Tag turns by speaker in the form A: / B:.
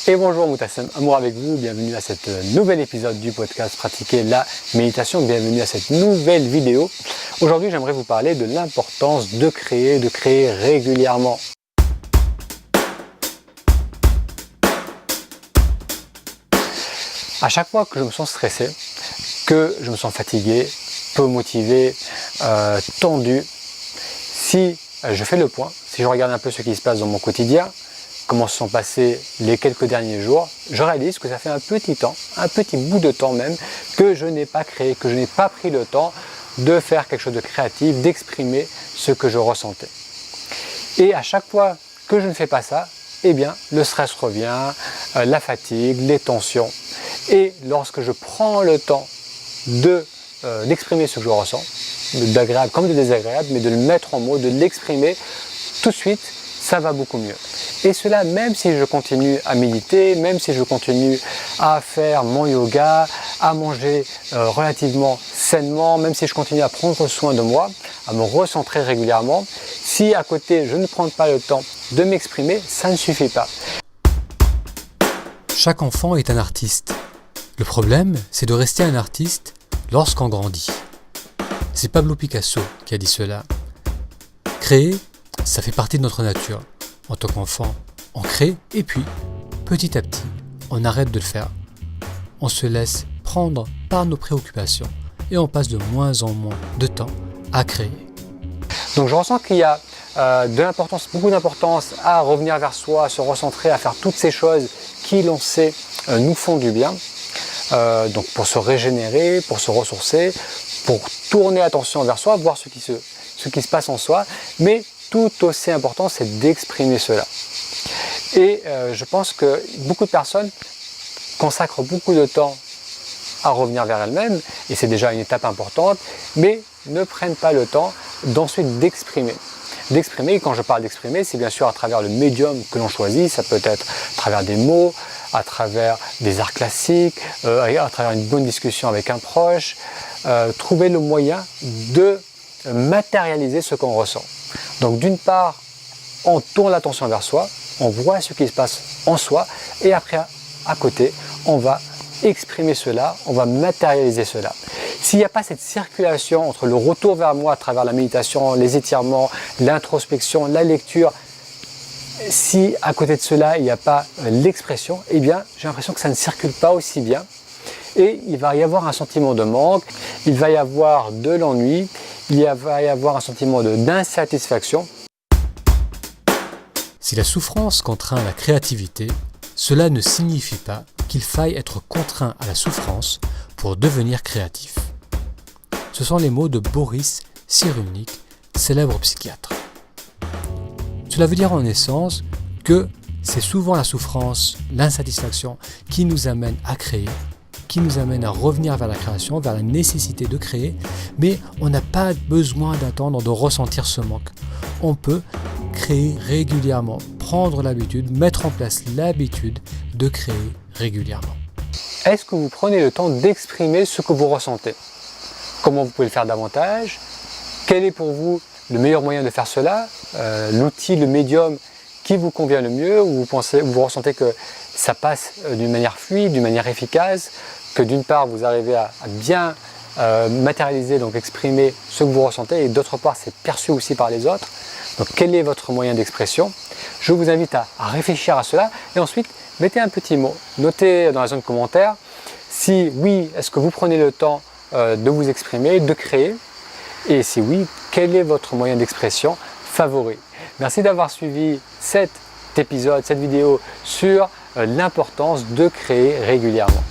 A: Et bonjour Moutassem, amour avec vous, bienvenue à cet nouvel épisode du podcast Pratiquer la méditation, bienvenue à cette nouvelle vidéo. Aujourd'hui j'aimerais vous parler de l'importance de créer régulièrement. À chaque fois que je me sens stressé, que je me sens fatigué, peu motivé, tendu, si je fais le point, si je regarde un peu ce qui se passe dans mon quotidien, comment se sont passés les quelques derniers jours, je réalise que ça fait un petit bout de temps même, que je n'ai pas créé, que je n'ai pas pris le temps de faire quelque chose de créatif, d'exprimer ce que je ressentais. Et à chaque fois que je ne fais pas ça, eh bien, le stress revient, la fatigue, les tensions. Et lorsque je prends le temps d'exprimer ce que je ressens, d'agréable comme de désagréable, mais de le mettre en mots, de l'exprimer, tout de suite, ça va beaucoup mieux. Et cela même si je continue à méditer, même si je continue à faire mon yoga, à manger relativement sainement, même si je continue à prendre soin de moi, à me recentrer régulièrement, si à côté je ne prends pas le temps de m'exprimer, ça ne suffit pas.
B: Chaque enfant est un artiste. Le problème, c'est de rester un artiste lorsqu'on grandit. C'est Pablo Picasso qui a dit cela. Créer, ça fait partie de notre nature. En tant qu'enfant, on crée et puis, petit à petit, on arrête de le faire. On se laisse prendre par nos préoccupations et on passe de moins en moins de temps à créer.
A: Donc je ressens qu'il y a beaucoup d'importance à revenir vers soi, à se recentrer, à faire toutes ces choses qui, l'on sait, nous font du bien. Donc pour se régénérer, pour se ressourcer, pour tourner l'attention vers soi, voir ce qui se passe en soi, mais tout aussi important, c'est d'exprimer cela. Et je pense que beaucoup de personnes consacrent beaucoup de temps à revenir vers elles-mêmes, et c'est déjà une étape importante, mais ne prennent pas le temps d'ensuite d'exprimer. Et quand je parle d'exprimer, c'est bien sûr à travers le médium que l'on choisit, ça peut être à travers des mots, à travers des arts classiques, à travers une bonne discussion avec un proche, trouver le moyen de matérialiser ce qu'on ressent. Donc d'une part, on tourne l'attention vers soi, on voit ce qui se passe en soi, et après, à côté, on va exprimer cela, on va matérialiser cela. S'il n'y a pas cette circulation entre le retour vers moi à travers la méditation, les étirements, l'introspection, la lecture, si à côté de cela il n'y a pas l'expression, eh bien j'ai l'impression que ça ne circule pas aussi bien et il va y avoir un sentiment de manque, il va y avoir de l'ennui, va y avoir un sentiment d'insatisfaction.
B: Si la souffrance contraint la créativité, cela ne signifie pas qu'il faille être contraint à la souffrance pour devenir créatif. Ce sont les mots de Boris Cyrulnik, célèbre psychiatre. Cela veut dire en essence que c'est souvent la souffrance, l'insatisfaction qui nous amène à créer, qui nous amène à revenir vers la création, vers la nécessité de créer, mais on n'a pas besoin d'attendre de ressentir ce manque. On peut créer régulièrement, prendre l'habitude, mettre en place l'habitude de créer régulièrement.
A: Est-ce que vous prenez le temps d'exprimer ce que vous ressentez? Comment vous pouvez le faire davantage? Quel est pour vous le meilleur moyen de faire cela? L'outil, le médium qui vous convient le mieux, où vous ressentez que ça passe d'une manière fluide, d'une manière efficace, que d'une part vous arrivez à bien matérialiser, donc exprimer ce que vous ressentez, et d'autre part c'est perçu aussi par les autres. Donc quel est votre moyen d'expression? Je vous invite à réfléchir à cela et ensuite mettez un petit mot, notez dans la zone commentaire si oui, est-ce que vous prenez le temps de vous exprimer, de créer, et si oui, quel est votre moyen d'expression favori? Merci d'avoir suivi cet épisode, cette vidéo sur l'importance de créer régulièrement.